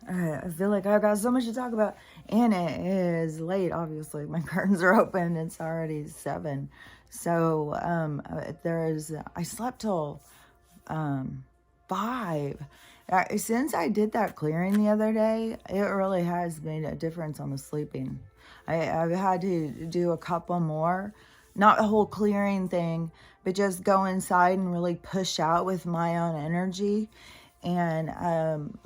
I feel like I've got so much to talk about, and it is late. Obviously, my curtains are open. It's already 7, so I slept till 5. Since I did that clearing the other day, it really has made a difference on the sleeping. I've had to do a couple more, not a whole clearing thing, but just go inside and really push out with my own energy and,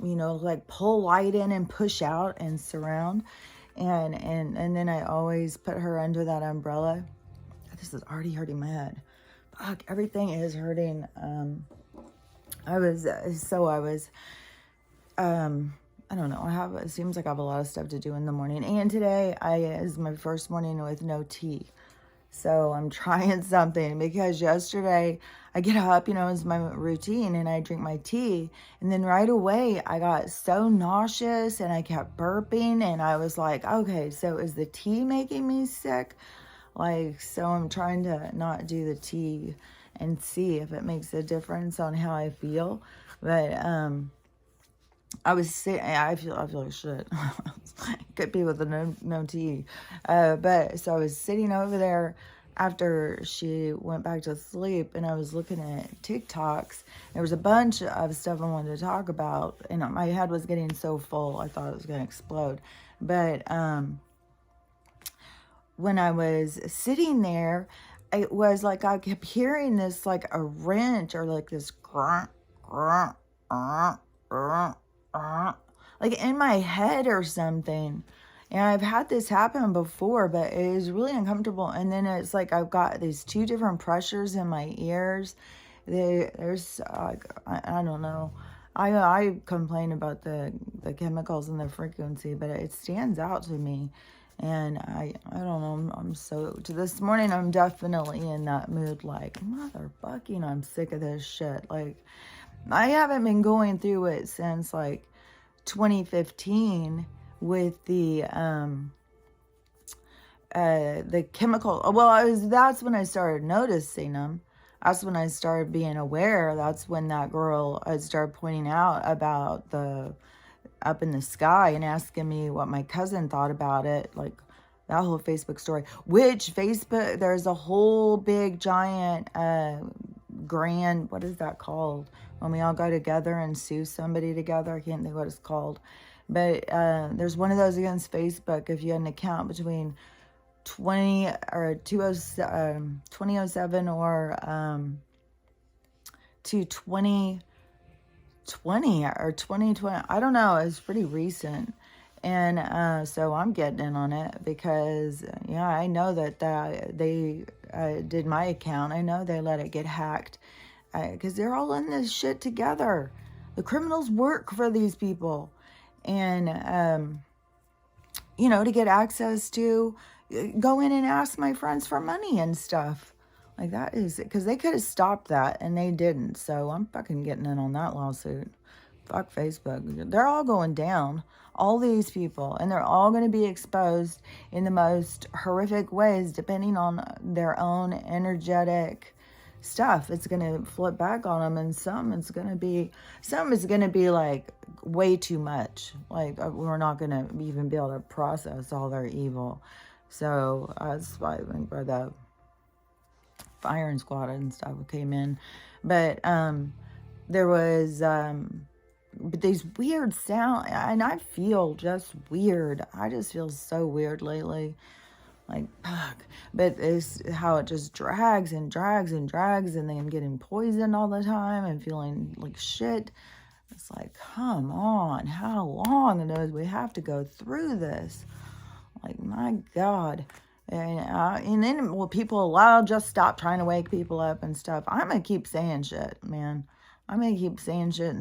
like pull light in and push out and surround. And then I always put her under that umbrella. This is already hurting my head. Fuck, everything is hurting. I was, I don't know. It seems like I have a lot of stuff to do in the morning. And today is my first morning with no tea. So I'm trying something because yesterday I get up, it's my routine and I drink my tea. And then right away I got so nauseous and I kept burping and I was like, okay, so is the tea making me sick? So I'm trying to not do the tea and see if it makes a difference on how I feel. But I feel like shit. Could be with the no tea. But so I was sitting over there after she went back to sleep, and I was looking at TikToks. There was a bunch of stuff I wanted to talk about, and my head was getting so full I thought it was gonna explode. But when I was sitting there, it was like I kept hearing this like a wrench or like this grunt, grunt, grunt, grunt, grunt, like in my head or something. And I've had this happen before, but it is really uncomfortable. And then it's like I've got these 2 different pressures in my ears. There's I don't know. I complain about the chemicals and the frequency, but it stands out to me. And I don't know, to this morning, I'm definitely in that mood, like, motherfucking, I'm sick of this shit. Like, I haven't been going through it since, like, 2015 with the chemical, that's when I started noticing them. That's when I started being aware. That's when that girl started pointing out about the up in the sky and asking me what my cousin thought about it, like that whole Facebook story. Which Facebook, there's a whole big giant grand, what is that called? When we all go together and sue somebody together. I can't think what it's called. But there's one of those against Facebook if you had an account between 2007 or to 2020 or 2020. I don't know. It's pretty recent. And so I'm getting in on it because, I know that they did my account. I know they let it get hacked because they're all in this shit together. The criminals work for these people. And, to get access to, go in and ask my friends for money and stuff. Like that is, because they could have stopped that and they didn't. So I'm fucking getting in on that lawsuit. Fuck Facebook. They're all going down. All these people. And they're all going to be exposed in the most horrific ways depending on their own energetic stuff. It's going to flip back on them. And some is going to be like way too much. Like we're not going to even be able to process all their evil. So that's why the firing squad and stuff came in. But there was but these weird sound, and I feel just weird. I just feel so weird lately. Like, fuck. But it's how it just drags and drags and drags, and then I'm getting poisoned all the time and feeling like shit. It's like, come on, how long do we have to go through this? Like, my God. And then people, just stop trying to wake people up and stuff. I'm going to keep saying shit, man. I'm going to keep saying shit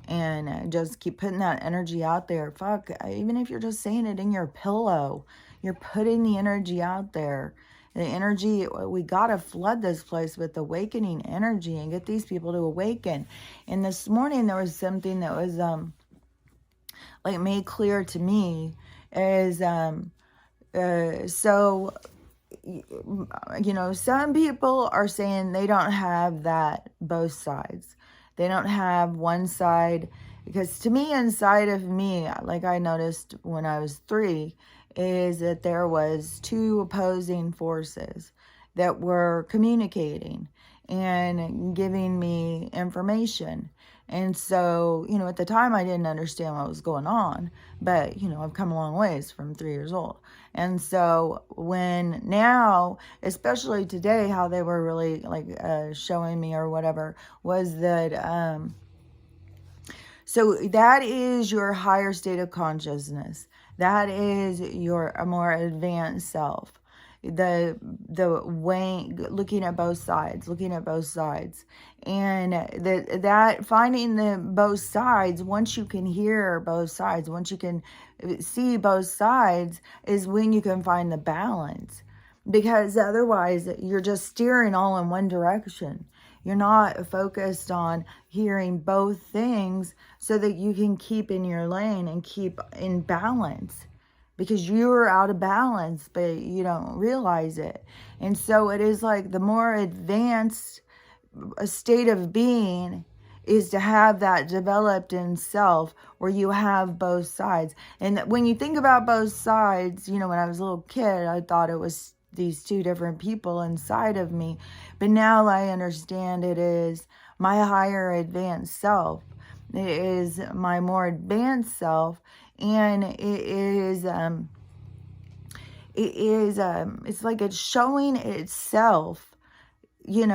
and just keep putting that energy out there. Fuck, even if you're just saying it in your pillow, you're putting the energy out there. The energy, we got to flood this place with awakening energy and get these people to awaken. And this morning there was something that was made clear to me is so some people are saying they don't have that both sides. They don't have one side Because to me, inside of me, like I noticed when I was 3, is that there was 2 opposing forces that were communicating and giving me information. And so, at the time I didn't understand what was going on, but, I've come a long ways from 3 years old. And so when now, especially today, how they were really like showing me or whatever was that, so that is your higher state of consciousness. That is your a more advanced self. The way looking at both sides, and that finding the both sides. Once you can hear both sides, once you can see both sides, is when you can find the balance. Because otherwise, you're just steering all in one direction. You're not focused on hearing both things so that you can keep in your lane and keep in balance, because you're out of balance, but you don't realize it. And so it is like the more advanced a state of being is to have that developed in self where you have both sides. And when you think about both sides, when I was a little kid, I thought it was these 2 different people inside of me. But now I understand it is my higher advanced self. It is my more advanced self. And it's like it's showing itself, and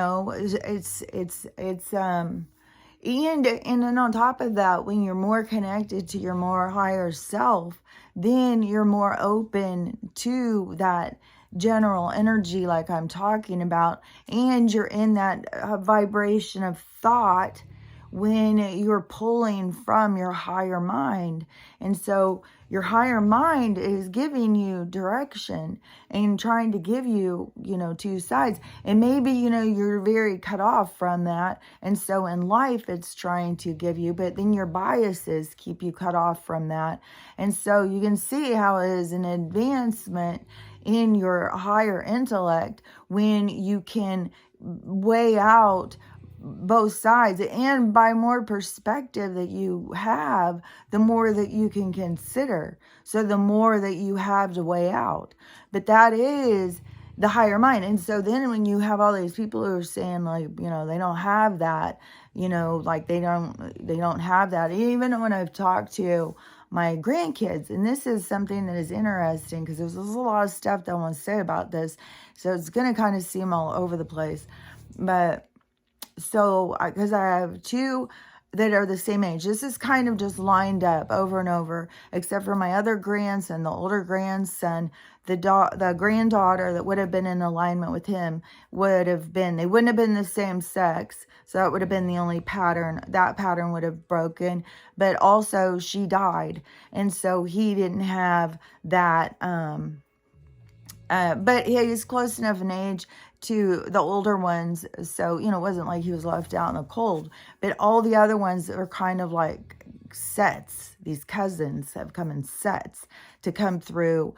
then on top of that, when you're more connected to your more higher self, then you're more open to that general energy like I'm talking about, and you're in that vibration of thought when you're pulling from your higher mind. And so your higher mind is giving you direction and trying to give you, 2 sides. And maybe, you're very cut off from that. And so in life, it's trying to give you, but then your biases keep you cut off from that. And so you can see how it is an advancement in your higher intellect when you can weigh out both sides, and by more perspective that you have, the more that you can consider, so the more that you have to weigh out. But that is the higher mind. And so then when you have all these people who are saying like, they don't have that, like they don't have that. Even when I've talked to my grandkids, and this is something that is interesting because there's a lot of stuff that I want to say about this, so it's going to kind of seem all over the place. But so, because I have 2 that are the same age. This is kind of just lined up over and over, except for my other grandson, the older grandson, the granddaughter that would have been in alignment with him they wouldn't have been the same sex. So that would have been the only pattern. That pattern would have broken. But also she died. And so he didn't have that, but he's close enough in age to the older ones. So, it wasn't like he was left out in the cold. But all the other ones are kind of like sets. These cousins have come in sets to come through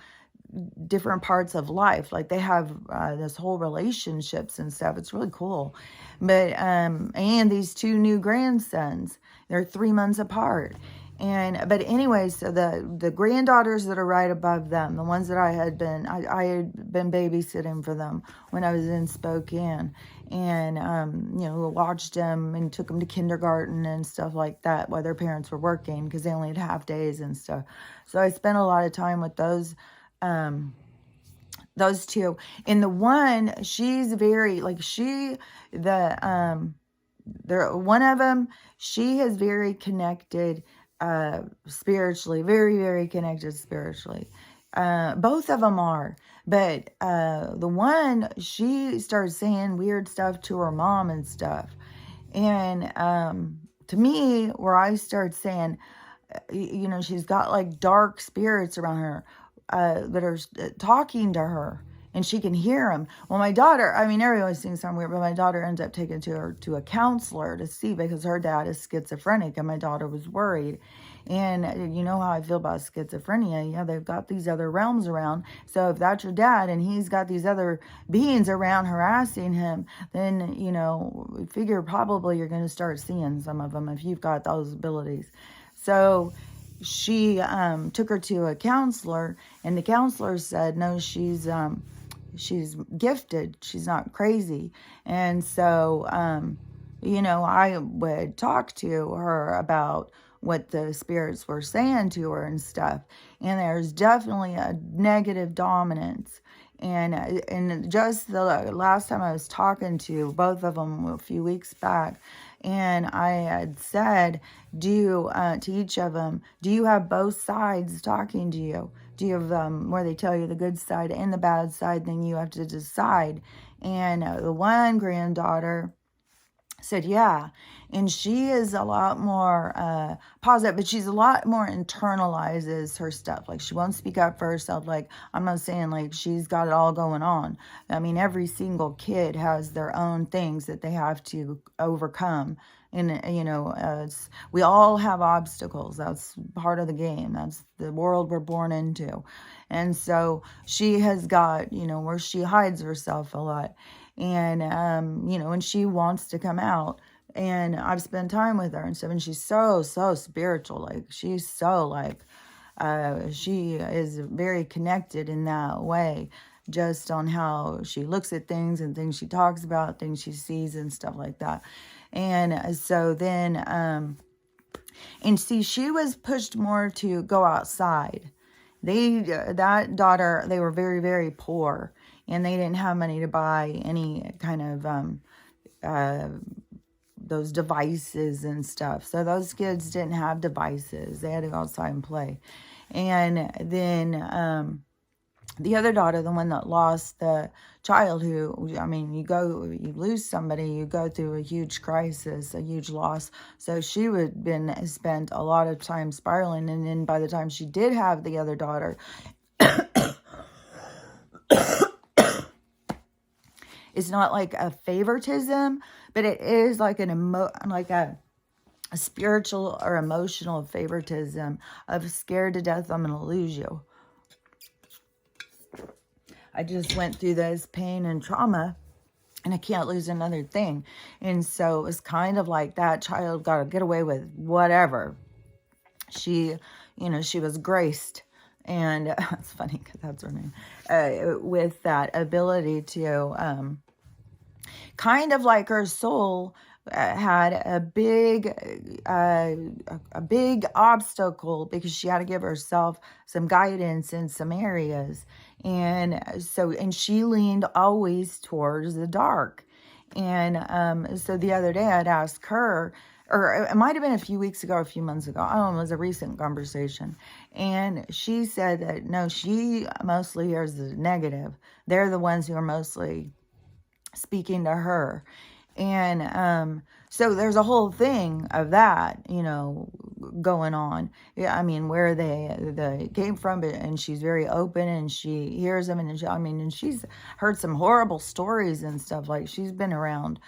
different parts of life. Like they have this whole relationships and stuff. It's really cool. But, and these 2 new grandsons, they're 3 months apart. But anyway, so the granddaughters that are right above them, the ones that I had been babysitting for them when I was in Spokane, and watched them and took them to kindergarten and stuff like that while their parents were working because they only had half days and stuff. So I spent a lot of time with those 2. And the one, she's very like one of them, she is very connected spiritually, very, very connected spiritually. Both of them are, but the one, she starts saying weird stuff to her mom and stuff. And to me, where I start saying, she's got like dark spirits around her that are talking to her, and she can hear them. Well, my daughter, everyone's seeing something weird, but my daughter ends up taking her to a counselor to see, because her dad is schizophrenic, and my daughter was worried. And you know how I feel about schizophrenia. They've got these other realms around. So if that's your dad and he's got these other beings around harassing him, then, figure probably you're going to start seeing some of them if you've got those abilities. So she took her to a counselor, and the counselor said, no, she's gifted. She's not crazy. And so, I would talk to her about what the spirits were saying to her and stuff. And there's definitely a negative dominance. And just the last time I was talking to both of them a few weeks back, and I had said, to each of them, do you have both sides talking to you? Do you have where they tell you the good side and the bad side? Then you have to decide. And the one granddaughter said, yeah. And she is a lot more positive, but she's a lot more internalizes her stuff. Like, she won't speak up for herself. Like, I'm not saying like she's got it all going on. I mean, every single kid has their own things that they have to overcome. And, we all have obstacles. That's part of the game. That's the world we're born into. And so she has got, where she hides herself a lot. And, and she wants to come out. And I've spent time with her and stuff. And she's so spiritual. Like, she's so, like, she is very connected in that way. Just on how she looks at things and things she talks about, things she sees and stuff like that. And so then, and see, she was pushed more to go outside. That daughter, they were very, very poor, and they didn't have money to buy any kind of those devices and stuff. So those kids didn't have devices. They had to go outside and play. And then the other daughter, the one that lost the child, who, I mean, you lose somebody, you go through a huge crisis, a huge loss. So she spent a lot of time spiraling. And then by the time she did have the other daughter, it's not like a favoritism, but it is like a spiritual or emotional favoritism of scared to death, I'm going to lose you. I just went through this pain and trauma, and I can't lose another thing. And so it was kind of like that child got to get away with whatever. She was graced. And it's funny because that's her name. With that ability to kind of like her soul had a big obstacle, because she had to give herself some guidance in some areas. And she leaned always towards the dark. And so the other day I'd ask her, or it might have been a few weeks ago, a few months ago, I don't know, it was a recent conversation. And she said that, no, she mostly hears the negative. They're the ones who are mostly speaking to her. And so there's a whole thing of that, going on. Yeah, I mean, where they came from, and she's very open, and she hears them, and she's heard some horrible stories and stuff. Like, she's been around,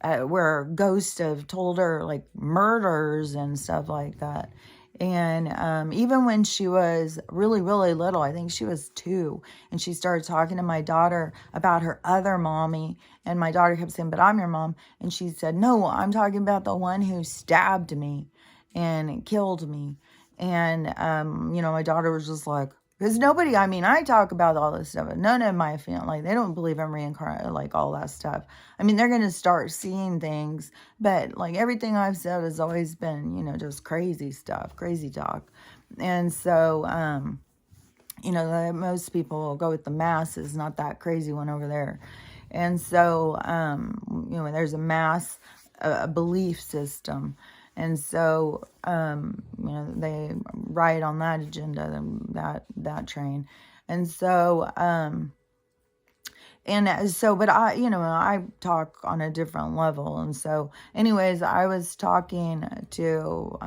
where ghosts have told her like murders and stuff like that. And even when she was really, really little, I think she was 2, and she started talking to my daughter about her other mommy, and my daughter kept saying, but I'm your mom. And she said, no, I'm talking about the one who stabbed me and killed me. And, my daughter was just like, because nobody, I talk about all this stuff, but none of my family, they don't believe I'm reincarnated, like all that stuff. I mean, they're going to start seeing things, but like everything I've said has always been, just crazy stuff, crazy talk. And so, most people go with the masses, not that crazy one over there. And so, there's a mass, a belief system. And so, they ride on that agenda, that train. And so, but I talk on a different level. And so anyways, I was talking to,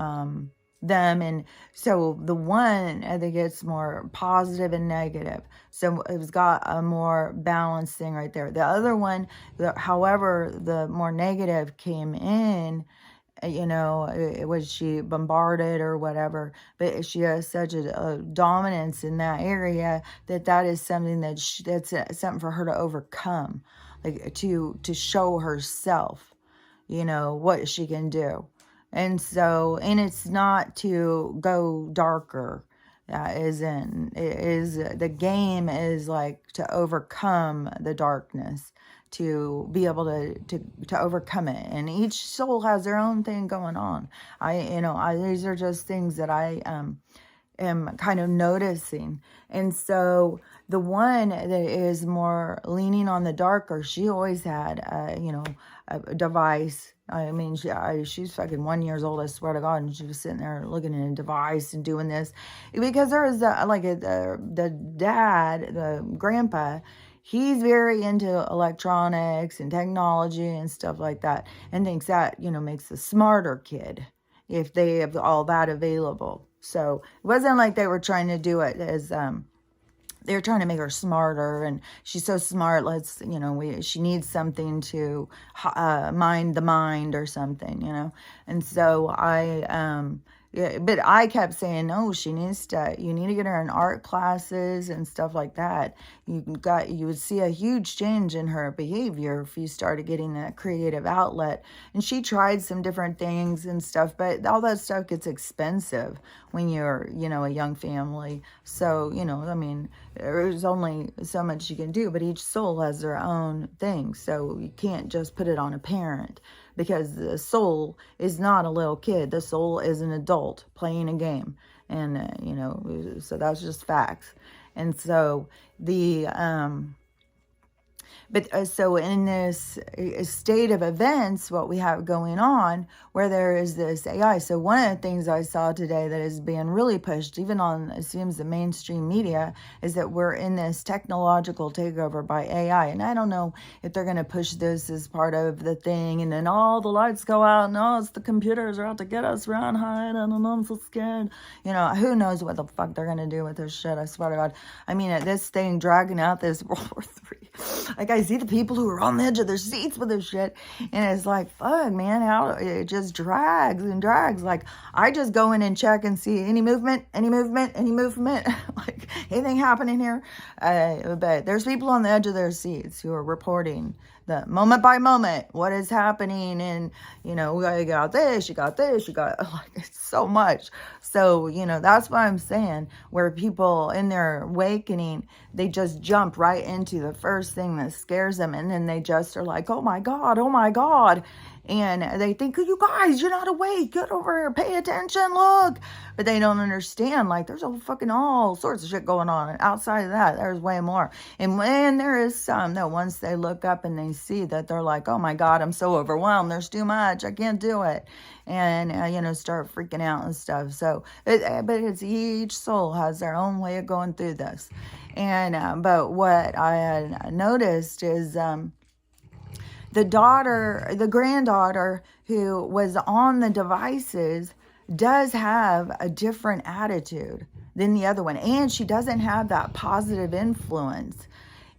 them. And so the one, I think it's more positive and negative. So it's got a more balanced thing right there. The other one, however, the more negative came in, was she bombarded or whatever, but she has such a dominance in that area that is something that's something for her to overcome, like to show herself, what she can do. And so, and it's not to go darker. That isn't, it is, the game is like to overcome the darkness, to be able to overcome it. And each soul has their own thing going on. These are just things that I, am kind of noticing. And so the one that is more leaning on the darker, she always had, a device. I mean, she's fucking 1 year old, I swear to God, and she was sitting there looking at a device and doing this. Because there was the dad, the grandpa, he's very into electronics and technology and stuff like that, and thinks that, makes a smarter kid if they have all that available. So it wasn't like they were trying to do it as they were trying to make her smarter, and she's so smart, she needs something to mind the mind or something, and so yeah, but I kept saying, no, you need to get her in art classes and stuff like that. You would see a huge change in her behavior if you started getting that creative outlet. And she tried some different things and stuff, but all that stuff gets expensive when you're, a young family. So, there's only so much you can do, but each soul has their own thing. So you can't just put it on a parent, because the soul is not a little kid. The soul is an adult playing a game. And, so that's just facts. And so so in this state of events, what we have going on, where there is this AI. So one of the things I saw today that is being really pushed, even on, it seems, the mainstream media, is that we're in this technological takeover by AI. And I don't know if they're going to push this as part of the thing, and then all the lights go out, and it's the computers are out to get us, run, hide, and I'm so scared. Who knows what the fuck they're going to do with this shit, I swear to God. I mean, this thing dragging out this World War III. Like, I see the people who are on the edge of their seats with this shit, and it's like, fuck, man, how it just drags and drags. Like, I just go in and check and see any movement, like anything happening here. But there's people on the edge of their seats who are reporting the moment by moment what is happening, and you got this, you got like, it's so much. So that's what I'm saying, where people in their awakening, they just jump right into the first thing that scares them, and then they just are like, oh my god, and they think, you guys, you're not awake, get over here, pay attention, look. But they don't understand, like, there's all sorts of shit going on, and outside of that, there's way more. And when there is some that once they look up and they see that, they're like, oh my god, I'm so overwhelmed, there's too much, I can't do it, and start freaking out and stuff. So but it's, each soul has their own way of going through this. And but what I had noticed is the granddaughter who was on the devices does have a different attitude than the other one, and she doesn't have that positive influence,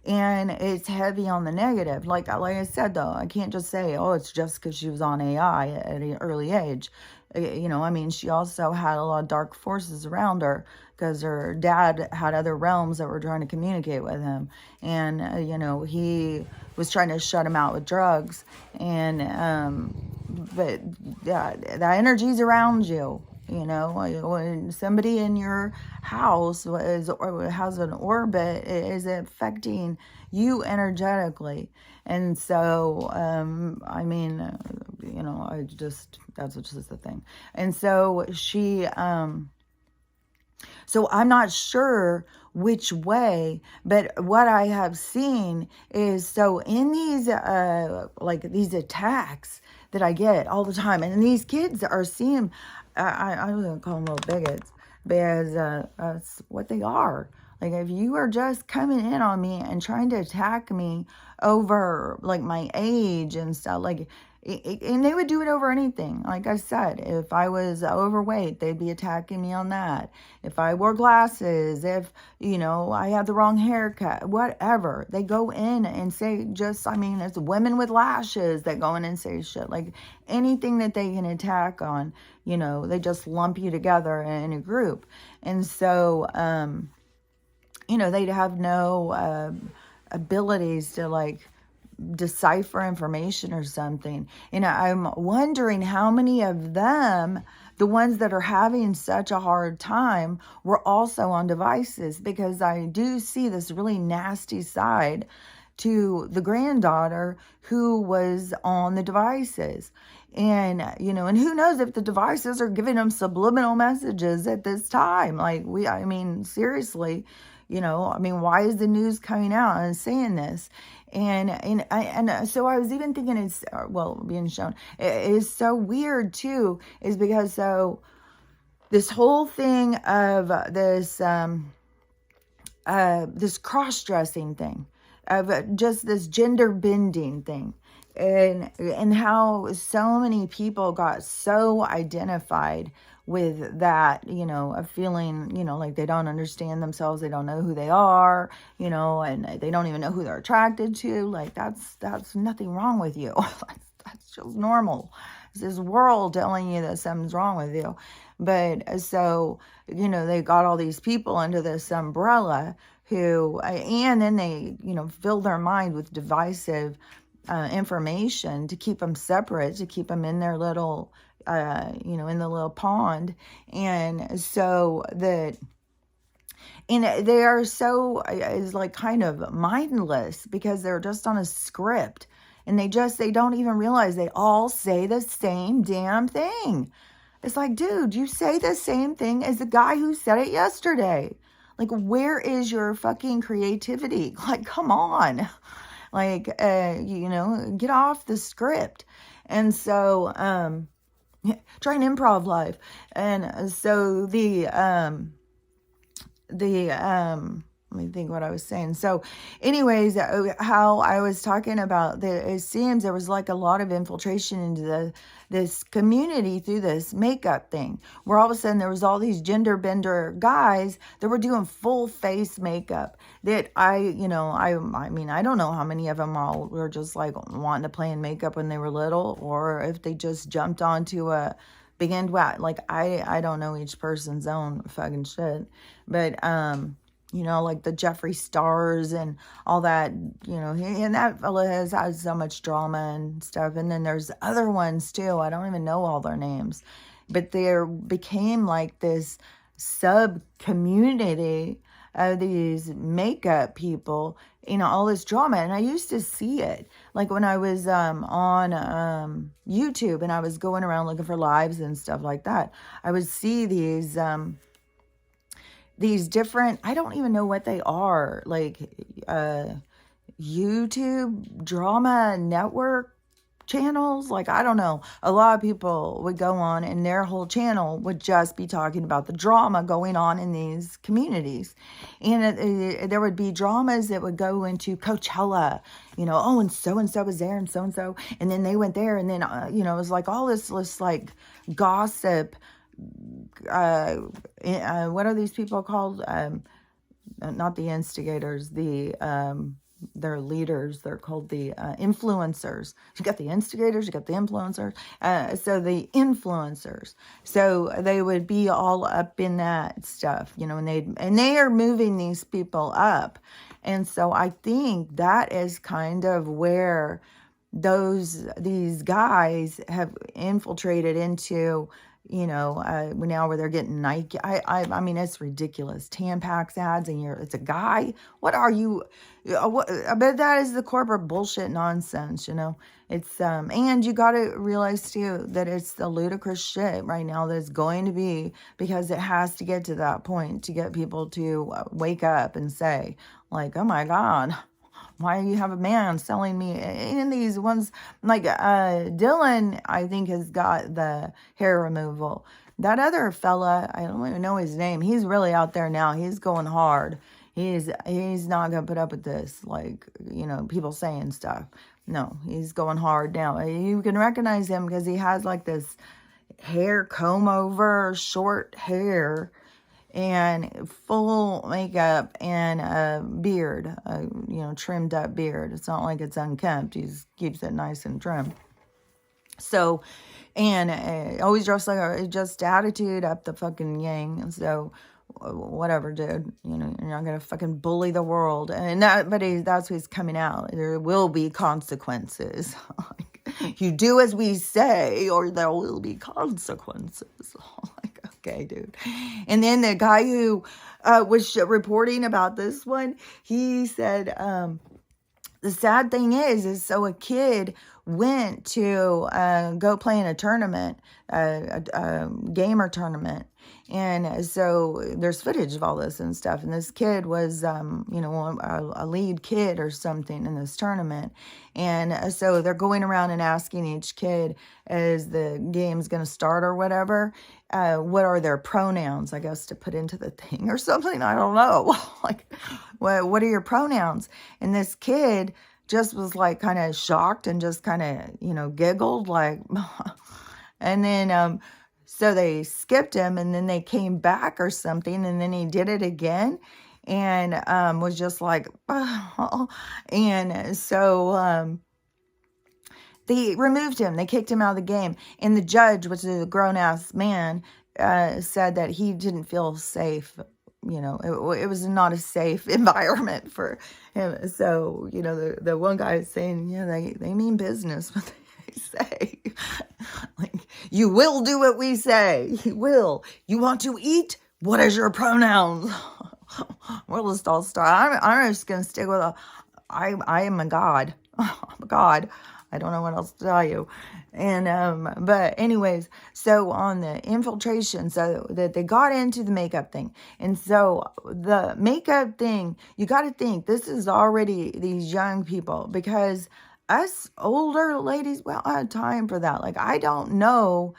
and it's heavy on the negative. Like I said, though, I can't just say, it's just because she was on AI at an early age. She also had a lot of dark forces around her, because her dad had other realms that were trying to communicate with him, and he was trying to shut him out with drugs. And but yeah, the energy's around you. When somebody in your house has an orbit, is affecting you energetically. And so, that's just the thing. And so so I'm not sure which way, but what I have seen is, so in these, these attacks that I get all the time, and these kids are seeing, I don't even call them little bigots, because that's what they are. Like, if you are just coming in on me and trying to attack me over, like, my age and stuff, like, and they would do it over anything. Like I said, if I was overweight, they'd be attacking me on that. If I wore glasses, if, I had the wrong haircut, whatever. They go in and say it's women with lashes that go in and say shit. Like, anything that they can attack on, they just lump you together in a group. And so, they'd have no abilities to, like, decipher information or something. And I'm wondering how many of them, the ones that are having such a hard time, were also on devices, because I do see this really nasty side to the granddaughter who was on the devices. And, and who knows if the devices are giving them subliminal messages at this time. Like, I mean, seriously, why is the news coming out and saying this? And so I was even thinking it's, being shown, it is so weird too, is because this whole thing of this cross-dressing thing, of just this gender bending thing, and how so many people got so identified with that, of feeling, like they don't understand themselves, they don't know who they are, and they don't even know who they're attracted to. Like, that's nothing wrong with you. That's just normal. It's this world telling you that something's wrong with you. But so, they got all these people under this umbrella who, and then they, fill their mind with divisive information to keep them separate, to keep them in their little, in the little pond. And so and they are so, is like kind of mindless, because they're just on a script, and they don't even realize they all say the same damn thing. It's like, dude, you say the same thing as the guy who said it yesterday. Like, where is your fucking creativity? Like, come on. Like, get off the script. And so, try an improv live. And so let me think what I was saying. So anyways, how I was talking about it seems there was like a lot of infiltration into this community through this makeup thing, where all of a sudden there was all these gender bender guys that were doing full face makeup that I mean, I don't know how many of them all were just like wanting to play in makeup when they were little, or if they just jumped onto a bandwagon. Like, I don't know each person's own fucking shit, but like the Jeffree Stars and all that, and that fella has had so much drama and stuff. And then there's other ones too. I don't even know all their names, but there became like this sub community of these makeup people, all this drama. And I used to see it like when I was on YouTube, and I was going around looking for lives and stuff like that. I would see these different, I don't even know what they are, like YouTube drama network channels. Like, I don't know. A lot of people would go on, and their whole channel would just be talking about the drama going on in these communities. And there would be dramas that would go into Coachella, and so was there, and so, and then they went there, and then, it was like all this like gossip. What are these people called? Not the instigators, they're leaders. They're called the influencers. You got the instigators, you got the influencers. So the influencers. So they would be all up in that stuff, and they are moving these people up. And so I think that is kind of where these guys have infiltrated into, now where they're getting Nike. I mean, it's ridiculous. Tampax ads, and it's a guy. What are you? I bet that is the corporate bullshit nonsense. It's and you got to realize too that it's the ludicrous shit right now that's going to be, because it has to get to that point to get people to wake up and say, like, oh my God, why do you have a man selling me in these ones? Like Dylan, I think, has got the hair removal. That other fella, I don't even know his name. He's really out there now. He's going hard. He's not going to put up with this, like, people saying stuff. No, he's going hard now. You can recognize him because he has like this hair comb over, short hair, and full makeup, and a beard, trimmed up beard. It's not like it's unkempt. He keeps it nice and trim. So, and always dressed like just attitude up the fucking yang. And so whatever, dude. You know, you're not gonna fucking bully the world. And that, but that's what's coming out. There will be consequences. Like, you do as we say, or there will be consequences. Like, okay, dude. And then the guy who was reporting about this one, he said, the sad thing is so a kid went to go play in a tournament, a gamer tournament. And so there's footage of all this and stuff. And this kid was, you know, a lead kid or something in this tournament. And so they're going around and asking each kid as the game's going to start or whatever, what are their pronouns, I guess, to put into the thing or something. I don't know. Like, what are your pronouns? And this kid just was like kind of shocked and just kind of, you know, giggled like, and then, so they skipped him and then they came back or something. And then he did it again and, was just like, oh. And so, they removed him. They kicked him out of the game. And the judge, which is a grown-ass man, said that he didn't feel safe. You know, it was not a safe environment for him. So, you know, the one guy is saying, yeah, they mean business, what they say. Like, you will do what we say. You will. You want to eat? What is your pronouns? We'll just all start. I'm just going to stick with I am a god. I'm a god. I don't know what else to tell you. And, but anyways, so on the infiltration, so that they got into the makeup thing. And so the makeup thing, you got to think this is already these young people, because us older ladies, well, I had time for that. Like, I don't know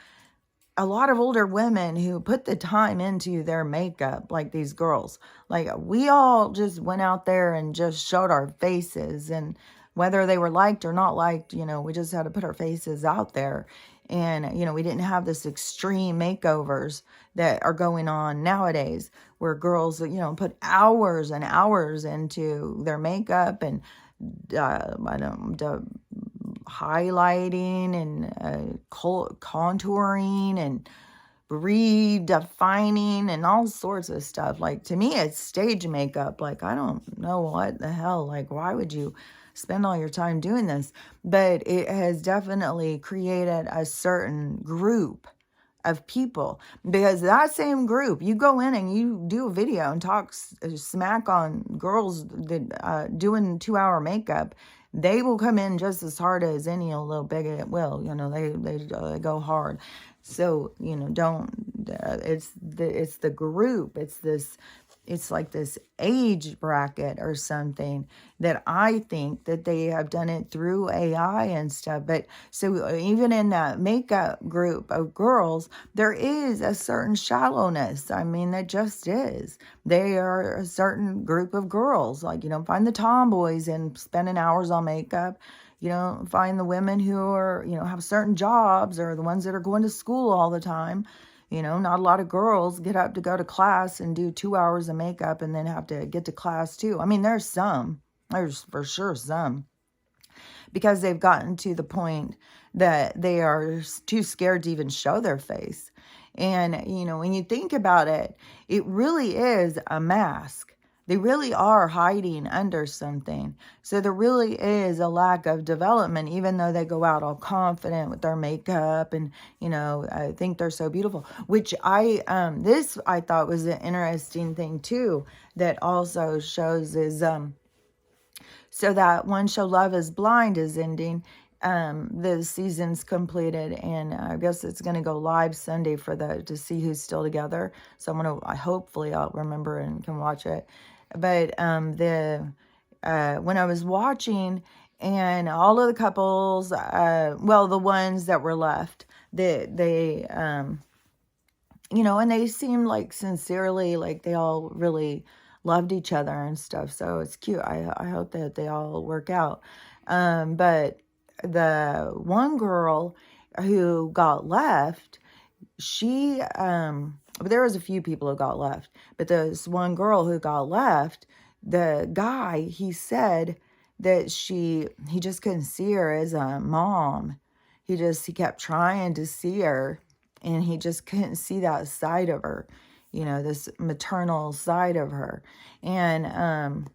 a lot of older women who put the time into their makeup like these girls. Like, we all just went out there and just showed our faces, and whether they were liked or not liked, you know, we just had to put our faces out there. And, you know, we didn't have this extreme makeovers that are going on nowadays, where girls, you know, put hours and hours into their makeup and, highlighting and contouring and redefining and all sorts of stuff. Like, to me, it's stage makeup. Like, I don't know what the hell. Like, why would you spend all your time doing this? But it has definitely created a certain group of people, because that same group, you go in and you do a video and talk smack on girls that doing 2-hour makeup, they will come in just as hard as any little bigot will. You know, they go hard. So, you know, don't, it's the group, it's like this age bracket or something that I think that they have done it through AI and stuff. But so even in that makeup group of girls, there is a certain shallowness. I mean, that just is. They are a certain group of girls. Like, you know, find the tomboys and spending hours on makeup. You know, find the women who are, you know, have certain jobs, or the ones that are going to school all the time. You know, not a lot of girls get up to go to class and do 2 hours of makeup and then have to get to class too. I mean, there's for sure some, because they've gotten to the point that they are too scared to even show their face. And, you know, when you think about it, it really is a mask. They really are hiding under something. So there really is a lack of development, even though they go out all confident with their makeup and, you know, I think they're so beautiful, which I thought was an interesting thing too, that also shows is, so that one show, Love is Blind, is ending. The season's completed, and I guess it's going to go live Sunday to see who's still together. So hopefully I'll remember and can watch it. But when I was watching, and all of the couples, the ones that were left, they you know, and they seemed like sincerely, like they all really loved each other and stuff. So it's cute. I hope that they all work out. But the one girl who got left, there was a few people who got left, but this one girl who got left, the guy, he said that he just couldn't see her as a mom. He kept trying to see her, and he just couldn't see that side of her. you know, this maternal side of her. And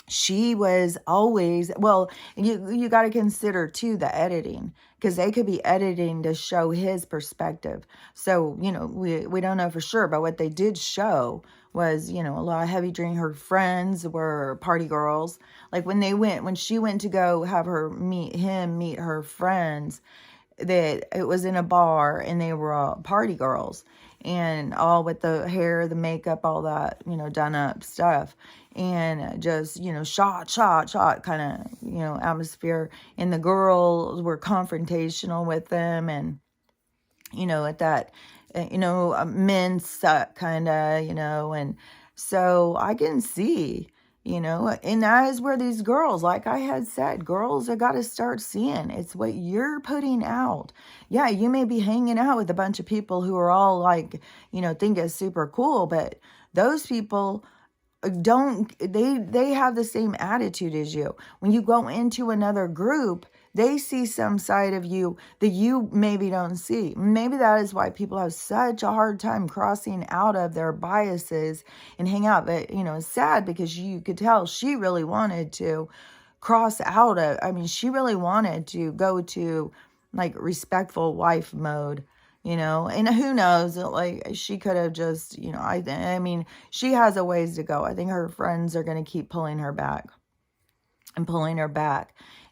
she was always, well, you got to consider too the editing, because they could be editing to show his perspective. So, you know, we don't know for sure, but what they did show was, you know, a lot of heavy drinking. Her friends were party girls. Like when she went to go have her meet her friends, that it was in a bar and they were all party girls and all with the hair, the makeup, all that, you know, done up stuff. And just, you know, shot kind of, you know, atmosphere. And the girls were confrontational with them. And, you know, at that, you know, men suck kind of, you know. And so I can see, you know, and that is where these girls, like I had said, girls have got to start seeing it's what you're putting out. Yeah, you may be hanging out with a bunch of people who are all like, you know, think it's super cool, but those people they have the same attitude as you. When you go into another group, they see some side of you that you maybe don't see. Maybe that is why people have such a hard time crossing out of their biases and hang out. But, you know, it's sad because you could tell she really wanted to cross out of, I mean, she really wanted to go to like respectful wife mode, you know. And who knows, like she could have just, you know, I mean, she has a ways to go. I think her friends are going to keep pulling her back.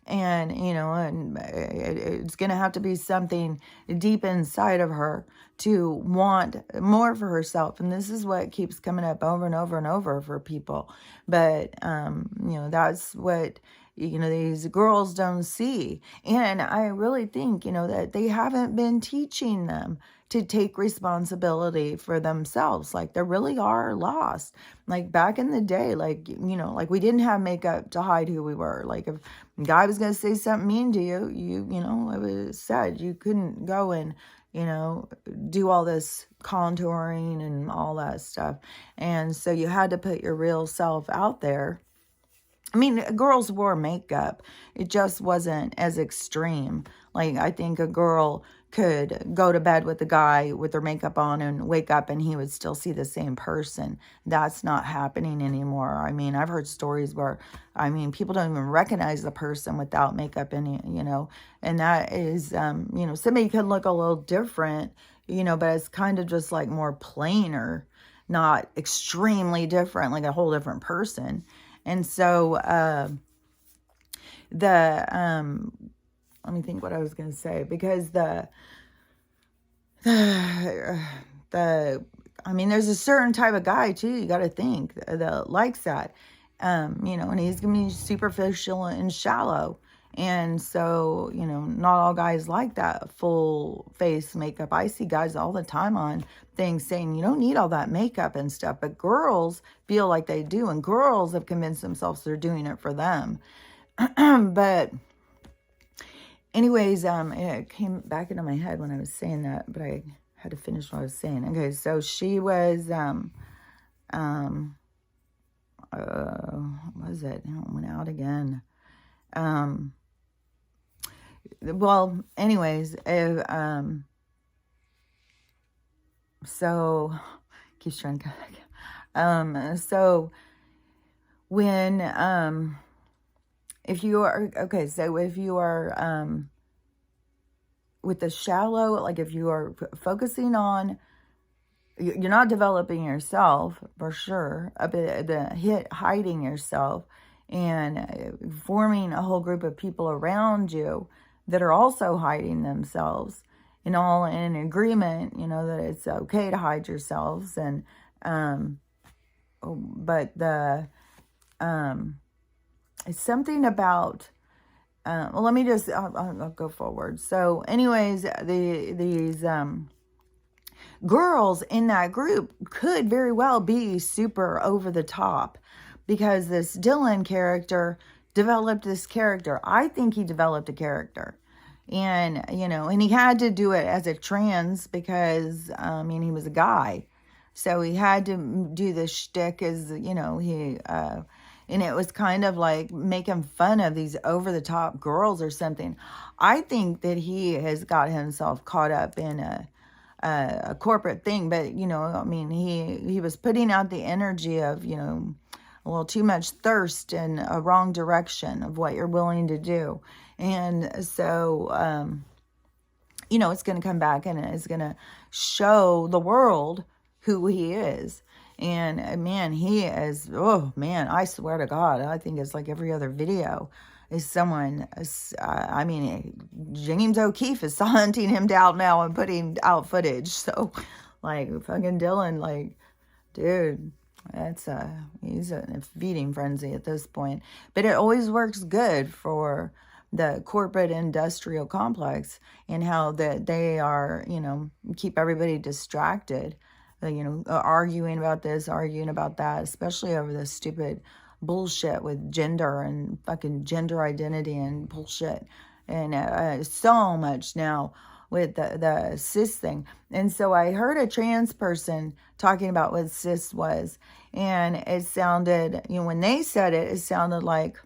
And, you know, and it's going to have to be something deep inside of her to want more for herself. And this is what keeps coming up over and over and over for people. But, you know, that's what, you know, these girls don't see. And I really think, you know, that they haven't been teaching them to take responsibility for themselves. Like they really are lost. Like back in the day, like, you know, like we didn't have makeup to hide who we were. Like if a guy was going to say something mean to you, you know, it was said. You couldn't go and, you know, do all this contouring and all that stuff. And so you had to put your real self out there. I mean, girls wore makeup. It just wasn't as extreme. Like, I think a girl could go to bed with a guy with their makeup on and wake up and he would still see the same person. That's not happening anymore. I mean, I've heard stories where, I mean, people don't even recognize the person without makeup in it, you know. And that is, you know, somebody could look a little different, you know, but it's kind of just like more plainer, not extremely different, like a whole different person. And so let me think what I was going to say, because I mean, there's a certain type of guy too, you got to think, that likes that, you know, and he's going to be superficial and shallow. And so, you know, not all guys like that full face makeup. I see guys all the time on things saying you don't need all that makeup and stuff, but girls feel like they do, and girls have convinced themselves they're doing it for them. But anyways, it came back into my head when I was saying that, but I had to finish what I was saying. Okay, so she was, what was it? It went out again. Well, anyways, so keeps trying to come back. So when, if you are, okay, so if you are, with the shallow, like if you are focusing on, you're not developing yourself for sure, hiding yourself and forming a whole group of people around you that are also hiding themselves, and all in agreement, you know, that it's okay to hide yourselves. And, but it's something about, well, let me just, I'll go forward. So anyways, these girls in that group could very well be super over the top, because this Dylan character developed this character. I think he developed a character. And, you know, and he had to do it as a trans because, I mean, he was a guy. So he had to do this shtick as, you know, and it was kind of like making fun of these over-the-top girls or something. I think that he has got himself caught up in a a corporate thing, but I mean, he was putting out the energy of, a little too much thirst in a wrong direction of what you're willing to do. And so, it's going to come back and it's going to show the world who he is. And man, he is, oh man, I swear to God, I think it's like every other video is someone, I mean, James O'Keefe is hunting him down now and putting out footage. So like fucking Dylan, like, dude, he's in a feeding frenzy at this point. But it always works good for the corporate industrial complex and how that they are, keep everybody distracted, arguing about this, arguing about that, especially over this stupid bullshit with gender and fucking gender identity and bullshit. And so much now with the cis thing. And so I heard a trans person talking about what cis was. And it sounded, when they said it, it sounded like,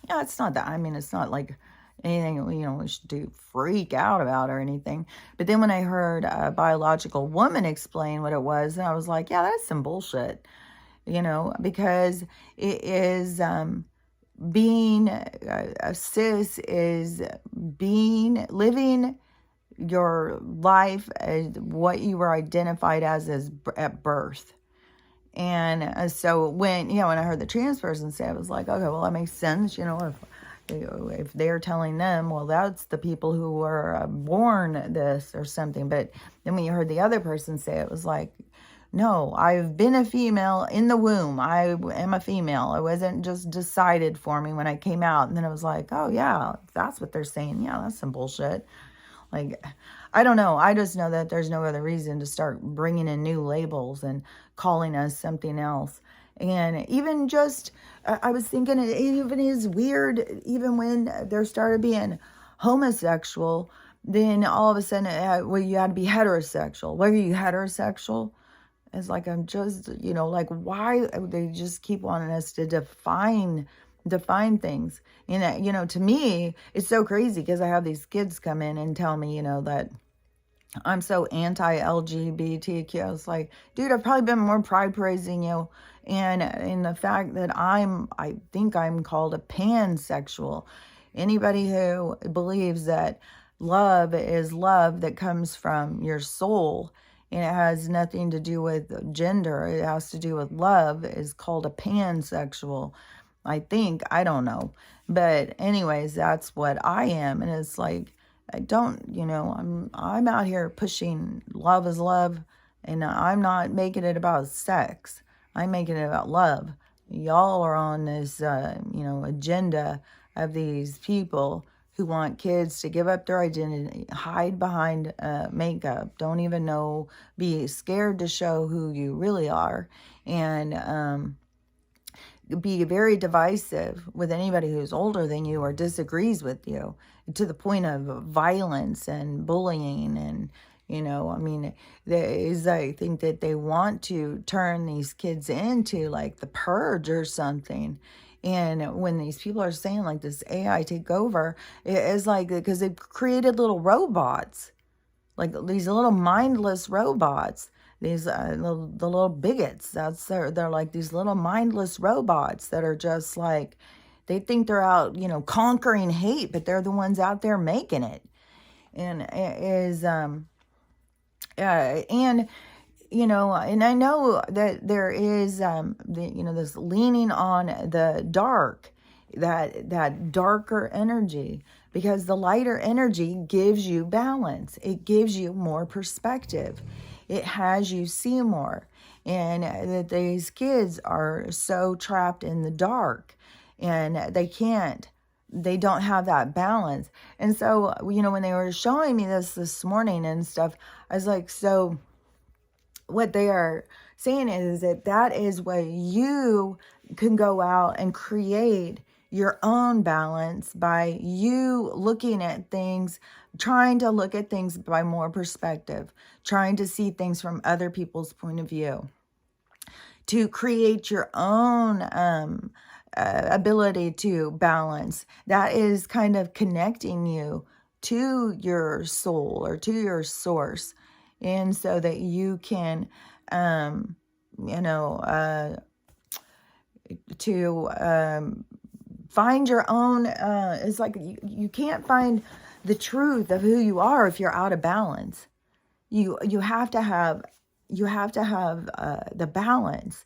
yeah, it's not that. I mean, it's not like anything, we should do freak out about or anything. But then when I heard a biological woman explain what it was, and I was like, yeah, that's some bullshit, because it is, being a cis is living your life as what you were identified as at birth. And so when I heard the trans person say, I was like, okay, well, that makes sense. If they're telling them, well, that's the people who were born this or something. But then when you heard the other person say it, was like, no, I've been a female in the womb. I am a female. It wasn't just decided for me when I came out. And then I was like, oh, yeah, that's what they're saying. Yeah, that's some bullshit. Like, I don't know. I just know that there's no other reason to start bringing in new labels and calling us something else. And even just, I was thinking it even is weird, even when there started being homosexual, then all of a sudden, well, you had to be heterosexual. Why are you heterosexual? It's like, I'm just, like, why they just keep wanting us to define things. And, to me, it's so crazy because I have these kids come in and tell me, that I'm so anti-LGBTQ. I was like, dude, I've probably been more pride praising you. And in the fact that I think I'm called a pansexual. Anybody who believes that love is love that comes from your soul and it has nothing to do with gender, it has to do with love, is called a pansexual. I think, I don't know. But anyways, that's what I am. And it's like, I don't, I'm out here pushing love is love, and I'm not making it about sex. I'm making it about love. Y'all are on this, agenda of these people who want kids to give up their identity, hide behind makeup, don't even know, be scared to show who you really are, and be very divisive with anybody who's older than you or disagrees with you, to the point of violence and bullying. And I mean, I think that they want to turn these kids into like the Purge or something. And when these people are saying like this AI take over, it's like, because they've created little robots, like these little mindless robots, these the little bigots. They're like these little mindless robots that are just like, they think they're out, conquering hate, but they're the ones out there making it. And it is and and I know that there is this leaning on the dark, that darker energy, because the lighter energy gives you balance. It gives you more perspective. It has you see more. And that these kids are so trapped in the dark, and they don't have that balance. And so, when they were showing me this morning and stuff, I was like, so what they are saying is that is where you can go out and create your own balance by you looking at things, trying to look at things by more perspective, trying to see things from other people's point of view, to create your own ability to balance. That is kind of connecting you to your soul or to your source. And so that you can, you know, to find your own, it's like you can't find the truth of who you are if you're out of balance. You have to have the balance.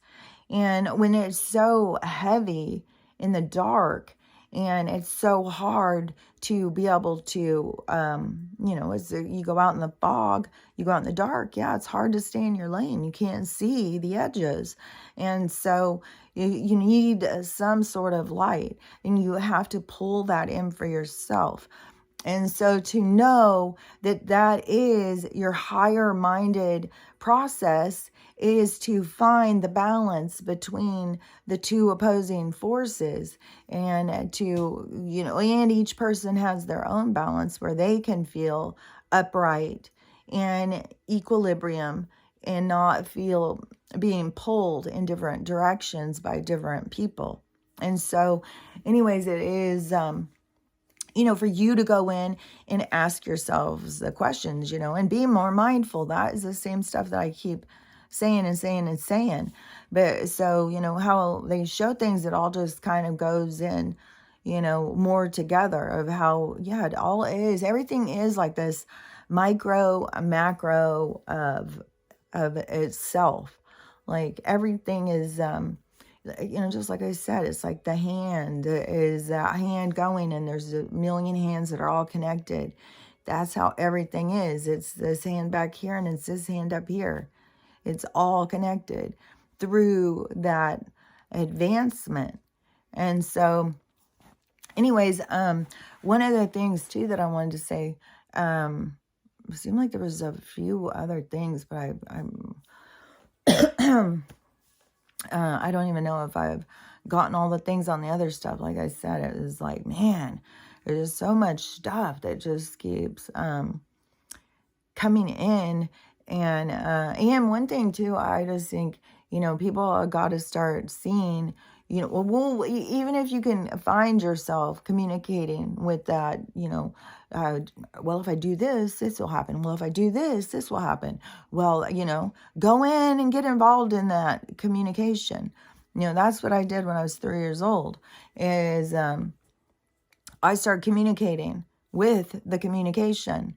And when it's so heavy in the dark, and it's so hard to be able to, you know, as you go out in the fog, you go out in the dark, yeah, it's hard to stay in your lane. You can't see the edges. And so you need some sort of light, and you have to pull that in for yourself. And so to know that that is your higher minded process is to find the balance between the two opposing forces, and to, you know, and each person has their own balance where they can feel upright and equilibrium and not feel being pulled in different directions by different people. And so anyways, it is, you know, for you to go in and ask yourselves the questions, you know, and be more mindful. That is the same stuff that I keep saying and saying and saying. But so, you know, how they show things, it all just kind of goes in, you know, more together of how, yeah, it all is. Everything is like this micro, macro of itself. Like everything is, you know, just like I said, it's like the hand is a hand going, and there's a million hands that are all connected. That's how everything is. It's this hand back here, and it's this hand up here. It's all connected through that advancement. And so anyways, one of the things too that I wanted to say, it seemed like there was a few other things, but I don't even know if I've gotten all the things on the other stuff. Like I said, it was like, man, there's just so much stuff that just keeps coming in. And one thing too, I just think, you know, people got to start seeing, you know, well, even if you can find yourself communicating with that, you know, well, if I do this, this will happen. Well, if I do this, this will happen. Well, you know, go in and get involved in that communication. You know, that's what I did when I was 3 years old, is I started communicating with the communication.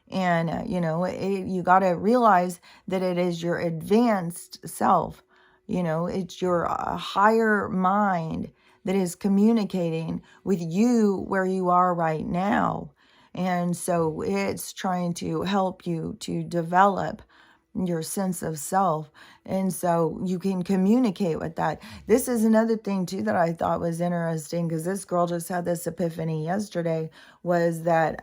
And, you know, you got to realize that it is your advanced self. You know, it's your higher mind that is communicating with you where you are right now. And so it's trying to help you to develop your sense of self. And so you can communicate with that. This is another thing too that I thought was interesting, because this girl just had this epiphany yesterday, was that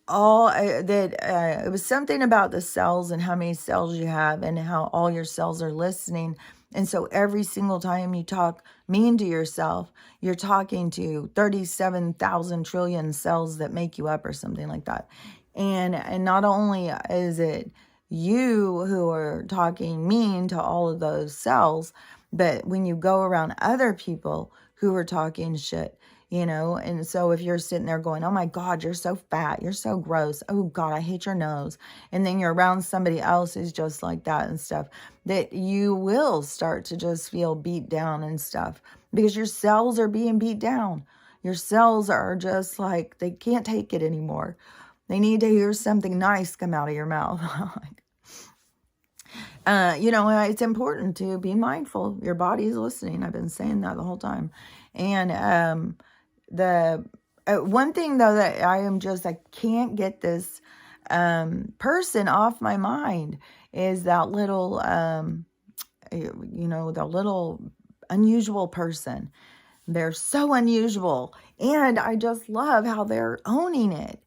it was something about the cells and how many cells you have and how all your cells are listening. And so every single time you talk mean to yourself, you're talking to 37,000 trillion cells that make you up, or something like that. And not only is it you who are talking mean to all of those cells, but when you go around other people who are talking shit, you know. And so if you're sitting there going, oh my God, you're so fat, you're so gross, oh God, I hate your nose, and then you're around somebody else who's just like that and stuff, that you will start to just feel beat down and stuff, because your cells are being beat down. Your cells are just like, they can't take it anymore. They need to hear something nice come out of your mouth. You know, it's important to be mindful. Your body is listening. I've been saying that the whole time. And the one thing though that I can't get this person off my mind is that little, you know, the little unusual person. They're so unusual, and I just love how they're owning it.